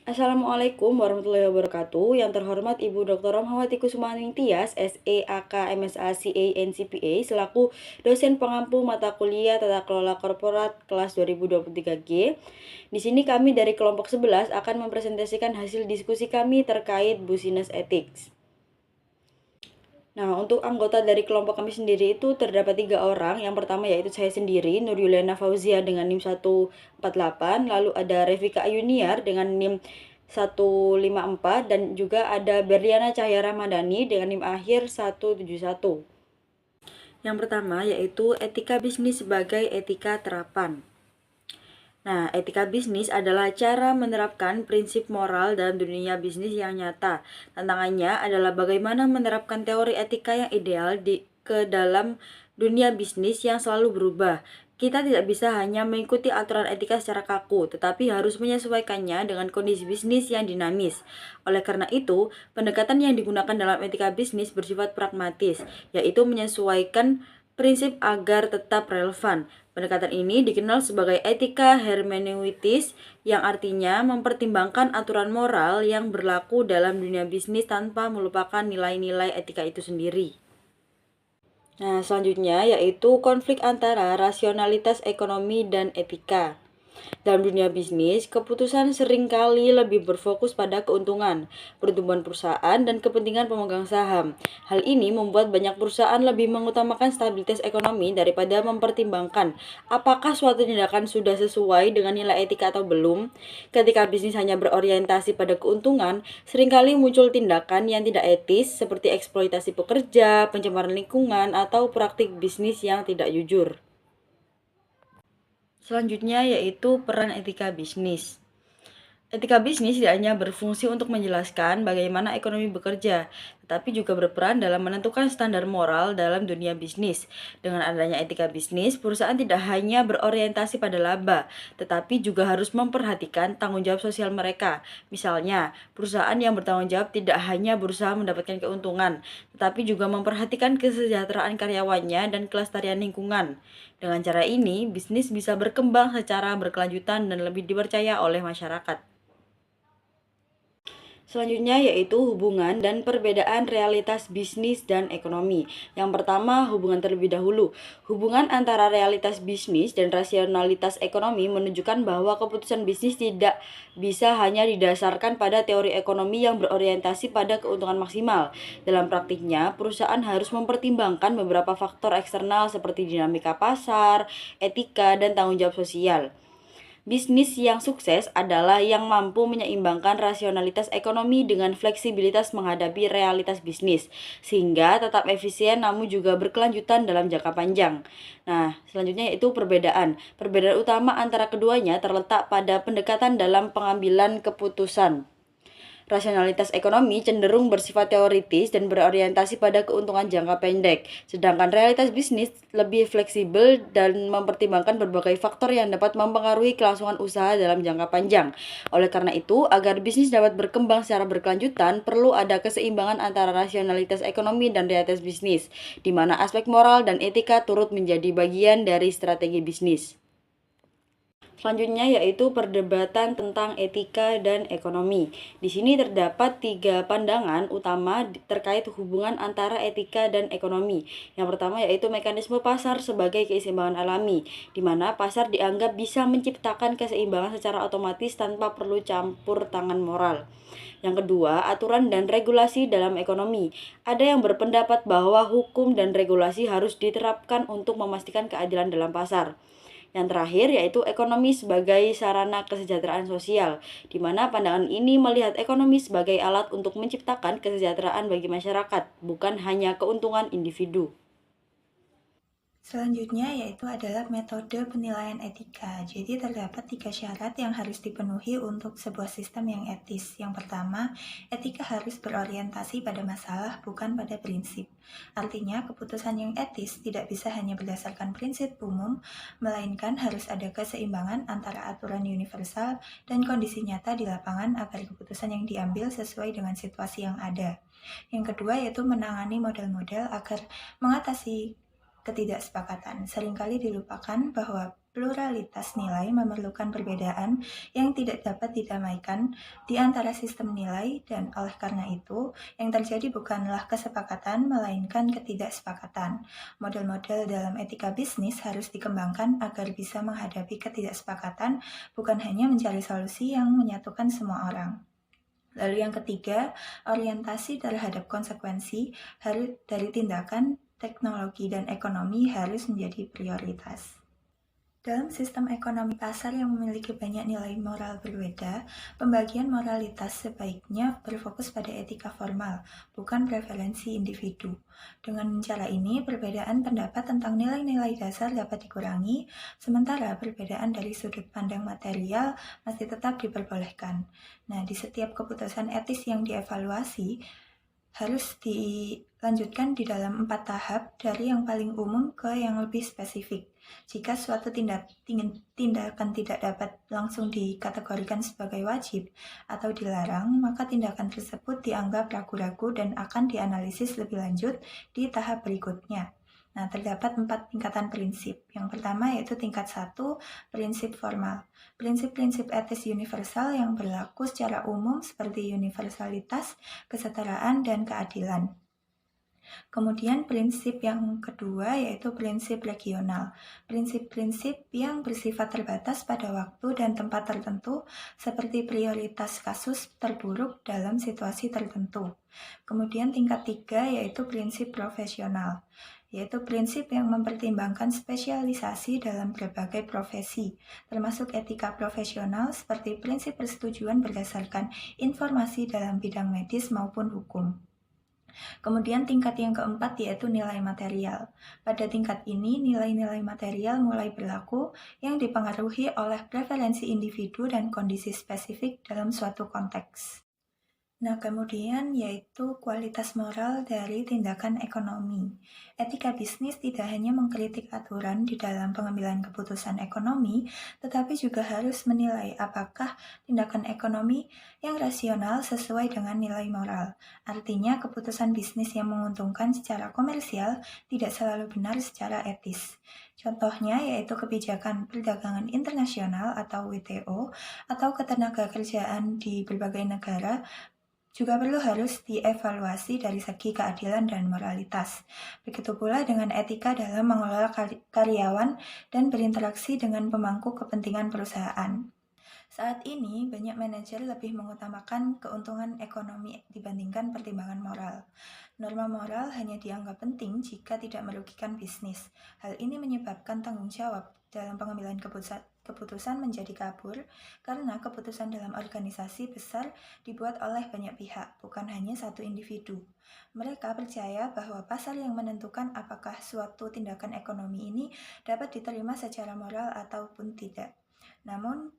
Assalamualaikum warahmatullahi wabarakatuh. Yang terhormat Ibu Dr. Romhawati Kusumani Tias, SEAK, MSA, CA, NCPA, selaku dosen pengampu mata kuliah Tata Kelola Korporat kelas 2023G. Di sini kami dari kelompok 11 akan mempresentasikan hasil diskusi kami terkait Business Ethics. Nah, untuk anggota dari kelompok kami sendiri itu terdapat 3 orang. Yang pertama yaitu saya sendiri, Nur Yuliana Fauzia dengan NIM 148, lalu ada Revika Ayuniar dengan NIM 154, dan juga ada Berliana Cahya Ramadhani dengan NIM akhir 171. Yang pertama yaitu etika bisnis sebagai etika terapan. Nah, etika bisnis adalah cara menerapkan prinsip moral dalam dunia bisnis yang nyata. Tantangannya adalah bagaimana menerapkan teori etika yang ideal ke dalam dunia bisnis yang selalu berubah. Kita tidak bisa hanya mengikuti aturan etika secara kaku, tetapi harus menyesuaikannya dengan kondisi bisnis yang dinamis. Oleh karena itu, pendekatan yang digunakan dalam etika bisnis bersifat pragmatis, yaitu menyesuaikan prinsip agar tetap relevan. Pendekatan ini dikenal sebagai etika hermeneutis, yang artinya mempertimbangkan aturan moral yang berlaku dalam dunia bisnis tanpa melupakan nilai-nilai etika itu sendiri. Nah, selanjutnya yaitu konflik antara rasionalitas ekonomi dan etika. Dalam dunia bisnis, keputusan seringkali lebih berfokus pada keuntungan, pertumbuhan perusahaan, dan kepentingan pemegang saham. Hal ini membuat banyak perusahaan lebih mengutamakan stabilitas ekonomi daripada mempertimbangkan apakah suatu tindakan sudah sesuai dengan nilai etika atau belum. Ketika bisnis hanya berorientasi pada keuntungan, seringkali muncul tindakan yang tidak etis seperti eksploitasi pekerja, pencemaran lingkungan, atau praktik bisnis yang tidak jujur. Selanjutnya yaitu peran etika bisnis. Etika bisnis tidak hanya berfungsi untuk menjelaskan bagaimana ekonomi bekerja, tetapi juga berperan dalam menentukan standar moral dalam dunia bisnis. Dengan adanya etika bisnis, perusahaan tidak hanya berorientasi pada laba, tetapi juga harus memperhatikan tanggung jawab sosial mereka. Misalnya, perusahaan yang bertanggung jawab tidak hanya berusaha mendapatkan keuntungan, tetapi juga memperhatikan kesejahteraan karyawannya dan kelestarian lingkungan. Dengan cara ini, bisnis bisa berkembang secara berkelanjutan dan lebih dipercaya oleh masyarakat. Selanjutnya yaitu hubungan dan perbedaan realitas bisnis dan ekonomi. Yang pertama, hubungan terlebih dahulu. Hubungan antara realitas bisnis dan rasionalitas ekonomi menunjukkan bahwa keputusan bisnis tidak bisa hanya didasarkan pada teori ekonomi yang berorientasi pada keuntungan maksimal. Dalam praktiknya, perusahaan harus mempertimbangkan beberapa faktor eksternal seperti dinamika pasar, etika, dan tanggung jawab sosial. Bisnis yang sukses adalah yang mampu menyeimbangkan rasionalitas ekonomi dengan fleksibilitas menghadapi realitas bisnis, sehingga tetap efisien namun juga berkelanjutan dalam jangka panjang. Nah, selanjutnya yaitu perbedaan. Perbedaan utama antara keduanya terletak pada pendekatan dalam pengambilan keputusan. Rasionalitas ekonomi cenderung bersifat teoritis dan berorientasi pada keuntungan jangka pendek, sedangkan realitas bisnis lebih fleksibel dan mempertimbangkan berbagai faktor yang dapat mempengaruhi kelangsungan usaha dalam jangka panjang. Oleh karena itu, agar bisnis dapat berkembang secara berkelanjutan, perlu ada keseimbangan antara rasionalitas ekonomi dan realitas bisnis, di mana aspek moral dan etika turut menjadi bagian dari strategi bisnis. Selanjutnya yaitu perdebatan tentang etika dan ekonomi. Di sini terdapat 3 pandangan utama terkait hubungan antara etika dan ekonomi. Yang pertama yaitu mekanisme pasar sebagai keseimbangan alami, di mana pasar dianggap bisa menciptakan keseimbangan secara otomatis tanpa perlu campur tangan moral. Yang kedua, aturan dan regulasi dalam ekonomi. Ada yang berpendapat bahwa hukum dan regulasi harus diterapkan untuk memastikan keadilan dalam pasar. Yang terakhir yaitu ekonomi sebagai sarana kesejahteraan sosial, di mana pandangan ini melihat ekonomi sebagai alat untuk menciptakan kesejahteraan bagi masyarakat, bukan hanya keuntungan individu. Selanjutnya yaitu adalah metode penilaian etika. Jadi terdapat 3 syarat yang harus dipenuhi untuk sebuah sistem yang etis. Yang pertama, etika harus berorientasi pada masalah, bukan pada prinsip. Artinya, keputusan yang etis tidak bisa hanya berdasarkan prinsip umum, melainkan harus ada keseimbangan antara aturan universal dan kondisi nyata di lapangan agar keputusan yang diambil sesuai dengan situasi yang ada. Yang kedua yaitu menangani model-model agar mengatasi ketidaksepakatan. Seringkali dilupakan bahwa pluralitas nilai memerlukan perbedaan yang tidak dapat didamaikan di antara sistem nilai, dan oleh karena itu, yang terjadi bukanlah kesepakatan, melainkan ketidaksepakatan. Model-model dalam etika bisnis harus dikembangkan agar bisa menghadapi ketidaksepakatan, bukan hanya mencari solusi yang menyatukan semua orang. Lalu yang ketiga, orientasi terhadap konsekuensi dari tindakan, teknologi, dan ekonomi harus menjadi prioritas. Dalam sistem ekonomi pasar yang memiliki banyak nilai moral berbeda, pembagian moralitas sebaiknya berfokus pada etika formal, bukan preferensi individu. Dengan cara ini, perbedaan pendapat tentang nilai-nilai dasar dapat dikurangi, sementara perbedaan dari sudut pandang material masih tetap diperbolehkan. Nah, di setiap keputusan etis yang dievaluasi, harus dilanjutkan di dalam 4 tahap dari yang paling umum ke yang lebih spesifik. Jika suatu tindakan tidak dapat langsung dikategorikan sebagai wajib atau dilarang, maka tindakan tersebut dianggap ragu-ragu dan akan dianalisis lebih lanjut di tahap berikutnya. Nah, terdapat 4 tingkatan prinsip. Yang pertama yaitu tingkat 1, prinsip formal. Prinsip-prinsip etis universal yang berlaku secara umum seperti universalitas, kesetaraan, dan keadilan. Kemudian prinsip yang kedua yaitu prinsip regional. Prinsip-prinsip yang bersifat terbatas pada waktu dan tempat tertentu seperti prioritas kasus terburuk dalam situasi tertentu. Kemudian tingkat 3 yaitu prinsip profesional, yaitu prinsip yang mempertimbangkan spesialisasi dalam berbagai profesi, termasuk etika profesional seperti prinsip persetujuan berdasarkan informasi dalam bidang medis maupun hukum. Kemudian tingkat yang keempat yaitu nilai material. Pada tingkat ini, nilai-nilai material mulai berlaku yang dipengaruhi oleh preferensi individu dan kondisi spesifik dalam suatu konteks. Nah, kemudian yaitu kualitas moral dari tindakan ekonomi. Etika bisnis tidak hanya mengkritik aturan di dalam pengambilan keputusan ekonomi, tetapi juga harus menilai apakah tindakan ekonomi yang rasional sesuai dengan nilai moral. Artinya, keputusan bisnis yang menguntungkan secara komersial tidak selalu benar secara etis. Contohnya yaitu kebijakan perdagangan internasional atau WTO atau ketenagakerjaan di berbagai negara juga harus dievaluasi dari segi keadilan dan moralitas. Begitu pula dengan etika dalam mengelola karyawan dan berinteraksi dengan pemangku kepentingan perusahaan. Saat ini, banyak manajer lebih mengutamakan keuntungan ekonomi dibandingkan pertimbangan moral. Norma moral hanya dianggap penting jika tidak merugikan bisnis. Hal ini menyebabkan tanggung jawab dalam pengambilan keputusan menjadi kabur karena keputusan dalam organisasi besar dibuat oleh banyak pihak, bukan hanya satu individu. Mereka percaya bahwa pasar yang menentukan apakah suatu tindakan ekonomi ini dapat diterima secara moral ataupun tidak. Namun,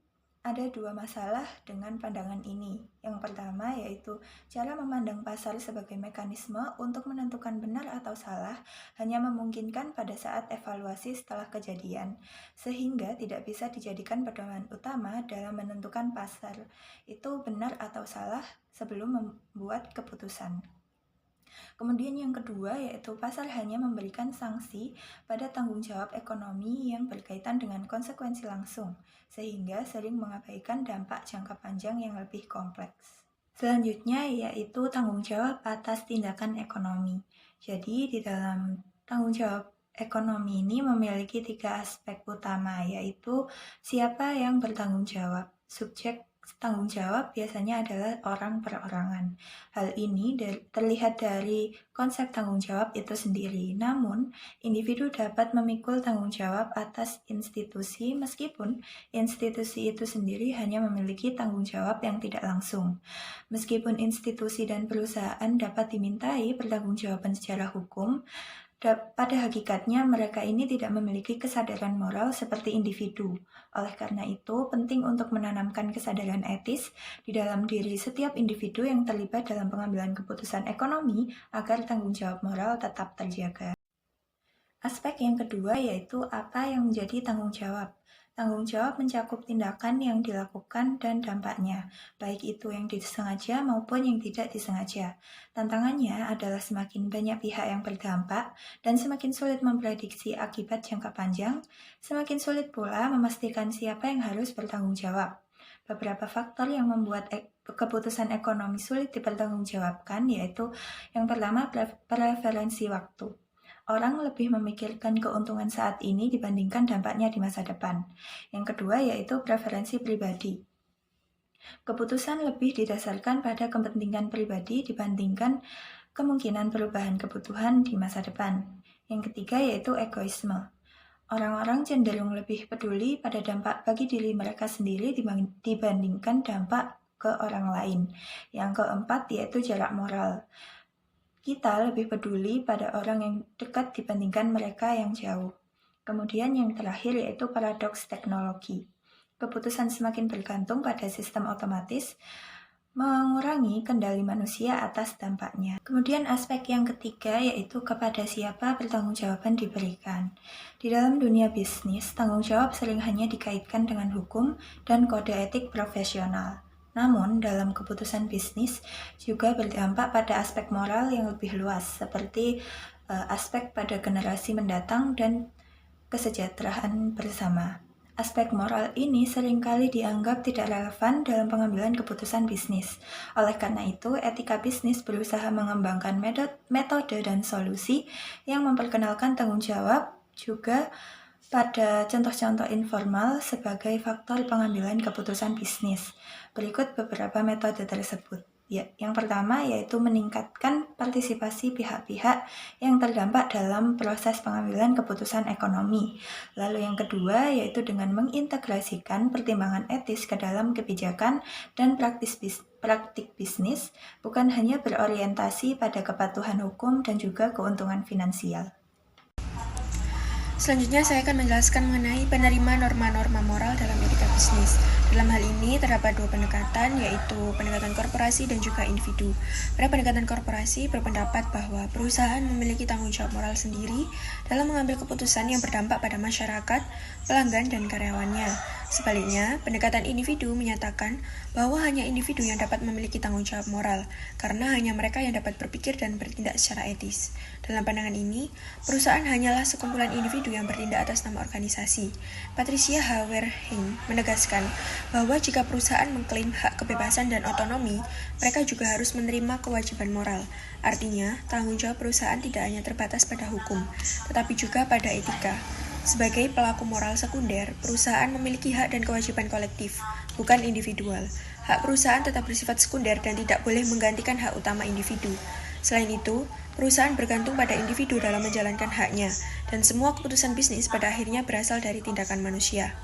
ada 2 masalah dengan pandangan ini. Yang pertama yaitu cara memandang pasar sebagai mekanisme untuk menentukan benar atau salah hanya memungkinkan pada saat evaluasi setelah kejadian, sehingga tidak bisa dijadikan pedoman utama dalam menentukan pasar itu benar atau salah sebelum membuat keputusan. Kemudian yang kedua yaitu pasar hanya memberikan sanksi pada tanggung jawab ekonomi yang berkaitan dengan konsekuensi langsung, sehingga sering mengabaikan dampak jangka panjang yang lebih kompleks. Selanjutnya yaitu tanggung jawab atas tindakan ekonomi. Jadi di dalam tanggung jawab ekonomi ini memiliki 3 aspek utama, yaitu siapa yang bertanggung jawab. Subjek tanggung jawab biasanya adalah orang perorangan. Hal ini terlihat dari konsep tanggung jawab itu sendiri. Namun, individu dapat memikul tanggung jawab atas institusi meskipun institusi itu sendiri hanya memiliki tanggung jawab yang tidak langsung. Meskipun institusi dan perusahaan dapat dimintai pertanggungjawaban secara hukum, pada hakikatnya mereka ini tidak memiliki kesadaran moral seperti individu. Oleh karena itu, penting untuk menanamkan kesadaran etis di dalam diri setiap individu yang terlibat dalam pengambilan keputusan ekonomi agar tanggung jawab moral tetap terjaga. Aspek yang kedua yaitu apa yang menjadi tanggung jawab. Tanggung jawab mencakup tindakan yang dilakukan dan dampaknya, baik itu yang disengaja maupun yang tidak disengaja. Tantangannya adalah semakin banyak pihak yang berdampak dan semakin sulit memprediksi akibat jangka panjang, semakin sulit pula memastikan siapa yang harus bertanggung jawab. Beberapa faktor yang membuat keputusan ekonomi sulit dipertanggungjawabkan yaitu yang pertama preferensi waktu. Orang lebih memikirkan keuntungan saat ini dibandingkan dampaknya di masa depan. Yang kedua yaitu preferensi pribadi. Keputusan lebih didasarkan pada kepentingan pribadi dibandingkan kemungkinan perubahan kebutuhan di masa depan. Yang ketiga yaitu egoisme. Orang-orang cenderung lebih peduli pada dampak bagi diri mereka sendiri dibandingkan dampak ke orang lain. Yang keempat yaitu jarak moral. Kita lebih peduli pada orang yang dekat dibandingkan mereka yang jauh. Kemudian yang terakhir yaitu paradoks teknologi. Keputusan semakin bergantung pada sistem otomatis, mengurangi kendali manusia atas dampaknya. Kemudian aspek yang ketiga yaitu kepada siapa pertanggungjawaban diberikan. Di dalam dunia bisnis, tanggung jawab sering hanya dikaitkan dengan hukum dan kode etik profesional. Namun, dalam keputusan bisnis juga berdampak pada aspek moral yang lebih luas, seperti aspek pada generasi mendatang dan kesejahteraan bersama. Aspek moral ini seringkali dianggap tidak relevan dalam pengambilan keputusan bisnis. Oleh karena itu, etika bisnis berusaha mengembangkan metode dan solusi yang memperkenalkan tanggung jawab juga pada contoh-contoh informal sebagai faktor pengambilan keputusan bisnis. Berikut beberapa metode tersebut. Yang pertama yaitu meningkatkan partisipasi pihak-pihak yang terdampak dalam proses pengambilan keputusan ekonomi. Lalu yang kedua yaitu dengan mengintegrasikan pertimbangan etis ke dalam kebijakan dan praktik bisnis, bukan hanya berorientasi pada kepatuhan hukum dan juga keuntungan finansial. Selanjutnya saya akan menjelaskan mengenai penerima norma-norma moral dalam etika bisnis. Dalam hal ini terdapat dua pendekatan, yaitu pendekatan korporasi dan juga individu. Pada pendekatan korporasi berpendapat bahwa perusahaan memiliki tanggung jawab moral sendiri dalam mengambil keputusan yang berdampak pada masyarakat, pelanggan, dan karyawannya. Sebaliknya, pendekatan individu menyatakan bahwa hanya individu yang dapat memiliki tanggung jawab moral, karena hanya mereka yang dapat berpikir dan bertindak secara etis. Dalam pandangan ini, perusahaan hanyalah sekumpulan individu yang bertindak atas nama organisasi. Patricia Haverheim menegaskan bahwa jika perusahaan mengklaim hak kebebasan dan otonomi, mereka juga harus menerima kewajiban moral. Artinya, tanggung jawab perusahaan tidak hanya terbatas pada hukum, tetapi juga pada etika. Sebagai pelaku moral sekunder, perusahaan memiliki hak dan kewajiban kolektif, bukan individual. Hak perusahaan tetap bersifat sekunder dan tidak boleh menggantikan hak utama individu. Selain itu, perusahaan bergantung pada individu dalam menjalankan haknya, dan semua keputusan bisnis pada akhirnya berasal dari tindakan manusia.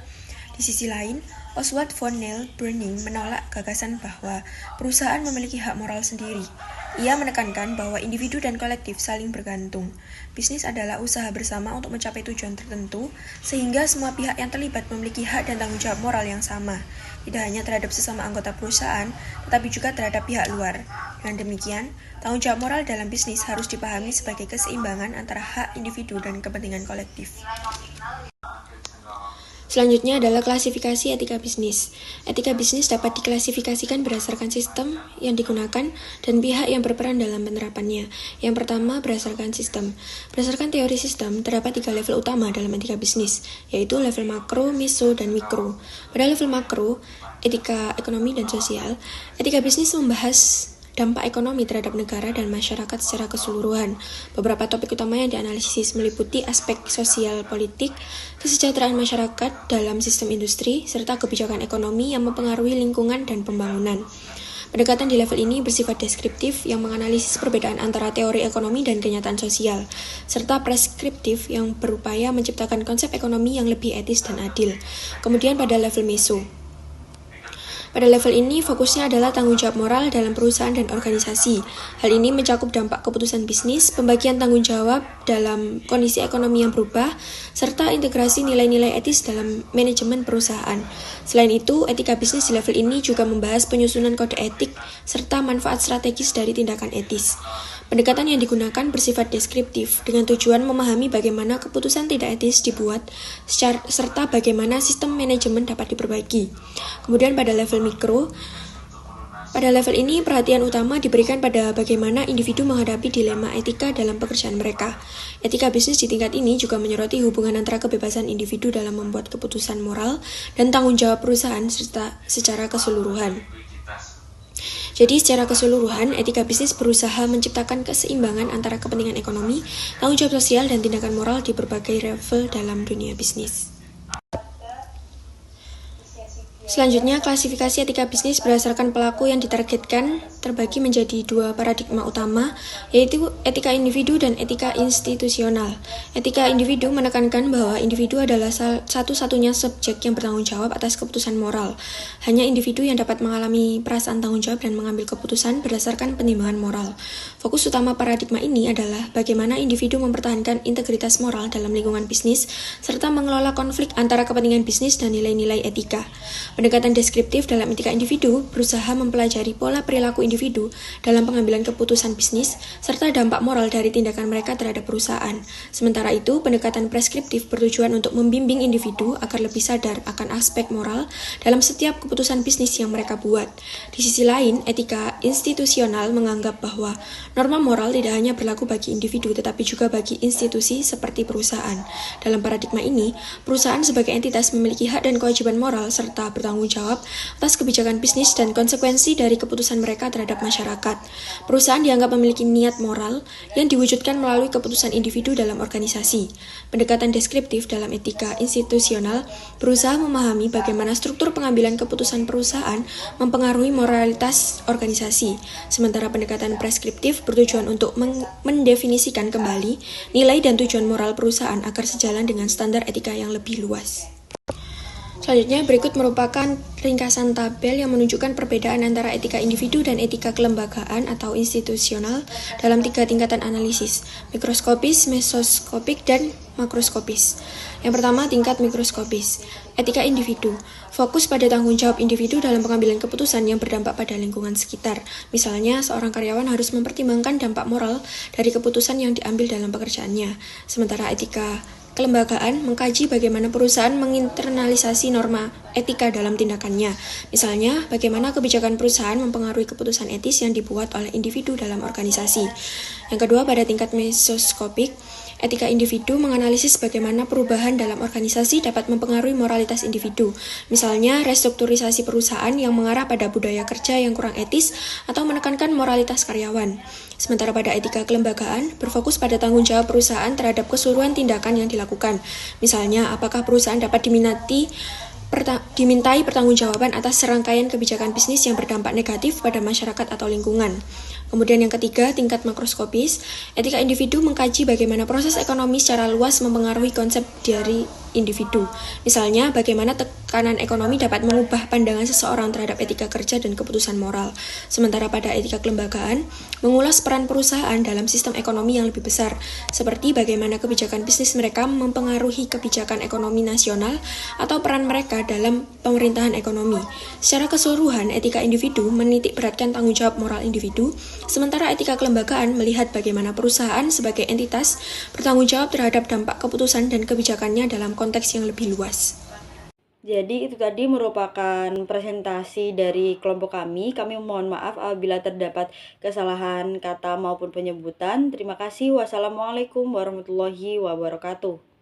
Di sisi lain, Oswald von Neil-Bruning menolak gagasan bahwa perusahaan memiliki hak moral sendiri. Ia menekankan bahwa individu dan kolektif saling bergantung. Bisnis adalah usaha bersama untuk mencapai tujuan tertentu, sehingga semua pihak yang terlibat memiliki hak dan tanggung jawab moral yang sama, tidak hanya terhadap sesama anggota perusahaan, tetapi juga terhadap pihak luar. Dengan demikian, tanggung jawab moral dalam bisnis harus dipahami sebagai keseimbangan antara hak individu dan kepentingan kolektif. Selanjutnya adalah klasifikasi etika bisnis. Etika bisnis dapat diklasifikasikan berdasarkan sistem yang digunakan dan pihak yang berperan dalam penerapannya. Yang pertama, berdasarkan sistem. Berdasarkan teori sistem, terdapat 3 level utama dalam etika bisnis, yaitu level makro, meso, dan mikro. Pada level makro, etika ekonomi dan sosial, etika bisnis membahas dampak ekonomi terhadap negara dan masyarakat secara keseluruhan. Beberapa topik utama yang dianalisis meliputi aspek sosial politik, kesejahteraan masyarakat dalam sistem industri, serta kebijakan ekonomi yang mempengaruhi lingkungan dan pembangunan. Pendekatan di level ini bersifat deskriptif yang menganalisis perbedaan antara teori ekonomi dan kenyataan sosial, serta preskriptif yang berupaya menciptakan konsep ekonomi yang lebih etis dan adil. Kemudian pada level meso. Pada level ini, fokusnya adalah tanggung jawab moral dalam perusahaan dan organisasi. Hal ini mencakup dampak keputusan bisnis, pembagian tanggung jawab dalam kondisi ekonomi yang berubah, serta integrasi nilai-nilai etis dalam manajemen perusahaan. Selain itu, etika bisnis di level ini juga membahas penyusunan kode etik, serta manfaat strategis dari tindakan etis. Pendekatan yang digunakan bersifat deskriptif dengan tujuan memahami bagaimana keputusan tidak etis dibuat serta bagaimana sistem manajemen dapat diperbaiki. Kemudian pada level mikro, pada level ini, perhatian utama diberikan pada bagaimana individu menghadapi dilema etika dalam pekerjaan mereka. Etika bisnis di tingkat ini juga menyoroti hubungan antara kebebasan individu dalam membuat keputusan moral dan tanggung jawab perusahaan serta secara keseluruhan. Jadi, secara keseluruhan, etika bisnis berusaha menciptakan keseimbangan antara kepentingan ekonomi, tanggung jawab sosial, dan tindakan moral di berbagai level dalam dunia bisnis. Selanjutnya, klasifikasi etika bisnis berdasarkan pelaku yang ditargetkan terbagi menjadi dua paradigma utama, yaitu etika individu dan etika institusional. Etika individu menekankan bahwa individu adalah satu-satunya subjek yang bertanggung jawab atas keputusan moral. Hanya individu yang dapat mengalami perasaan tanggung jawab dan mengambil keputusan berdasarkan pertimbangan moral. Fokus utama paradigma ini adalah bagaimana individu mempertahankan integritas moral dalam lingkungan bisnis, serta mengelola konflik antara kepentingan bisnis dan nilai-nilai etika. Pendekatan deskriptif dalam etika individu berusaha mempelajari pola perilaku individu dalam pengambilan keputusan bisnis, serta dampak moral dari tindakan mereka terhadap perusahaan. Sementara itu, pendekatan preskriptif bertujuan untuk membimbing individu agar lebih sadar akan aspek moral dalam setiap keputusan bisnis yang mereka buat. Di sisi lain, etika institusional menganggap bahwa norma moral tidak hanya berlaku bagi individu, tetapi juga bagi institusi seperti perusahaan. Dalam paradigma ini, perusahaan sebagai entitas memiliki hak dan kewajiban moral serta bertanggung jawab atas kebijakan bisnis dan konsekuensi dari keputusan mereka terhadap masyarakat. Perusahaan dianggap memiliki niat moral yang diwujudkan melalui keputusan individu dalam organisasi. Pendekatan deskriptif dalam etika institusional berusaha memahami bagaimana struktur pengambilan keputusan perusahaan mempengaruhi moralitas organisasi. Sementara pendekatan preskriptif bertujuan untuk mendefinisikan kembali nilai dan tujuan moral perusahaan agar sejalan dengan standar etika yang lebih luas. Selanjutnya, berikut merupakan ringkasan tabel yang menunjukkan perbedaan antara etika individu dan etika kelembagaan atau institusional dalam 3 tingkatan analisis, mikroskopis, mesoskopik, dan makroskopis. Yang pertama, tingkat mikroskopis. Etika individu. Fokus pada tanggung jawab individu dalam pengambilan keputusan yang berdampak pada lingkungan sekitar. Misalnya, seorang karyawan harus mempertimbangkan dampak moral dari keputusan yang diambil dalam pekerjaannya. Sementara etika kelembagaan mengkaji bagaimana perusahaan menginternalisasi norma etika dalam tindakannya. Misalnya, bagaimana kebijakan perusahaan mempengaruhi keputusan etis yang dibuat oleh individu dalam organisasi. Yang kedua, pada tingkat mesoskopik, etika individu menganalisis bagaimana perubahan dalam organisasi dapat mempengaruhi moralitas individu. Misalnya, restrukturisasi perusahaan yang mengarah pada budaya kerja yang kurang etis atau menekankan moralitas karyawan. Sementara pada etika kelembagaan, berfokus pada tanggung jawab perusahaan terhadap keseluruhan tindakan yang dilakukan. Misalnya, apakah perusahaan dapat dimintai pertanggungjawaban atas serangkaian kebijakan bisnis yang berdampak negatif pada masyarakat atau lingkungan. Kemudian yang ketiga, tingkat makroskopis, etika individu mengkaji bagaimana proses ekonomi secara luas mempengaruhi konsep dari individu. Misalnya, bagaimana tekanan ekonomi dapat mengubah pandangan seseorang terhadap etika kerja dan keputusan moral. Sementara pada etika kelembagaan, mengulas peran perusahaan dalam sistem ekonomi yang lebih besar, seperti bagaimana kebijakan bisnis mereka mempengaruhi kebijakan ekonomi nasional atau peran mereka dalam pemerintahan ekonomi. Secara keseluruhan, etika individu menitik beratkan tanggung jawab moral individu, sementara etika kelembagaan melihat bagaimana perusahaan sebagai entitas bertanggung jawab terhadap dampak keputusan dan kebijakannya dalam konteks yang lebih luas. Jadi itu tadi merupakan presentasi dari kelompok kami. Kami mohon maaf apabila terdapat kesalahan kata maupun penyebutan. Terima kasih. Wassalamualaikum warahmatullahi wabarakatuh.